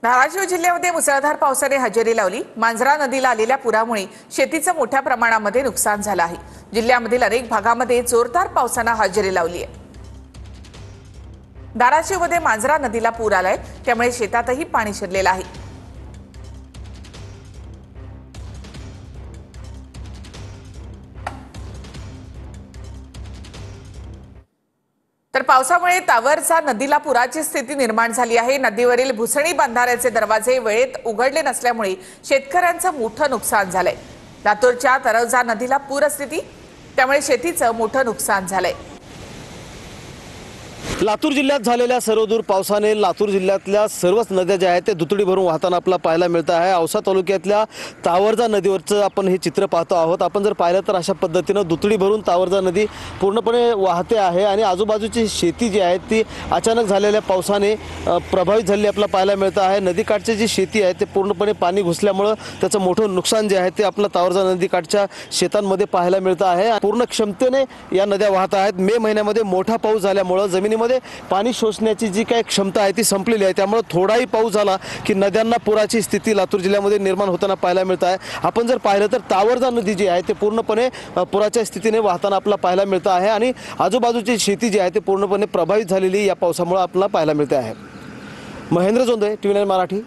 धाराशिव जिल्ह्यामध्ये मुसळधार पावसाने हजेरी लावली। मांजरा नदीला आलेल्या पुरामुळे शेतीचं मोठ्या प्रमाणामध्ये नुकसान झालं आहे। जिल्ह्यामधील अनेक भागामध्ये जोरदार पावसाने हजेरी लावली आहे। धाराशिवमध्ये मांजरा नदीला पूर आलाय, त्यामुळे शेतातही पाणी शिरलेलं आहे। तर पावसामुळे तावरचा नदीला पुराची स्थिती निर्माण झाली आहे। नदीवरील भुसणी बंधाऱ्याचे दरवाजे वेळेत उघडले नसल्यामुळे शेतकऱ्यांचं मोठं नुकसान झालंय। लातूरच्या तरवजा नदीला पूरस्थिती, त्यामुळे शेतीचं मोठं नुकसान झालंय। लातूर जिल्ह्यात झालेल्या सर्वदूर पावसाने लातूर जिल्ह्यातल्या सर्वच नद्या ज्या आहेत ते दुतडी भरून वाहताना आपल्याला पाहायला मिळत आहे। औसा तालुक्यातल्या तावरजा नदीवरचं आपण हे चित्र पाहतो आहोत। आपण जर पाहिलं तर अशा पद्धतीनं दुतडी भरून तावरजा नदी पूर्णपणे वाहते आहे आणि आजूबाजूची शेती जी आहे ती अचानक झालेल्या पावसाने प्रभावित झालेली आपल्याला पाहायला मिळत आहे। नदीकाठची जी शेती आहे ते पूर्णपणे पाणी घुसल्यामुळे त्याचं मोठं नुकसान जे आहे ते आपल्या तावरजा नदीकाठच्या शेतांमध्ये पाहायला मिळत आहे। पूर्ण क्षमतेने या नद्या वाहत आहेत। मे महिन्यामध्ये मोठा पाऊस झाल्यामुळे जमिनीमध्ये पाणी शोषण्याची जी काही क्षमता आहे ती संपलेली आहे। त्यामुळे थोडाही पाऊस झाला की नद्यांना पुराची स्थिती लातूर जिल्ह्यामध्ये निर्माण होताना पाहायला मिळत आहे। आपण जर पाहिलं तर तावरजा नदी जी आहे ते पूर्णपणे पुराच्या स्थितीने वाहताना आपल्याला पाहायला मिळत आहे आणि आजूबाजूची शेती जी आहे ते पूर्णपणे प्रभावित झालेली या पावसामुळे आपल्याला पाहायला मिळते आहे। महेंद्र जोंधळे, TV9 मराठी।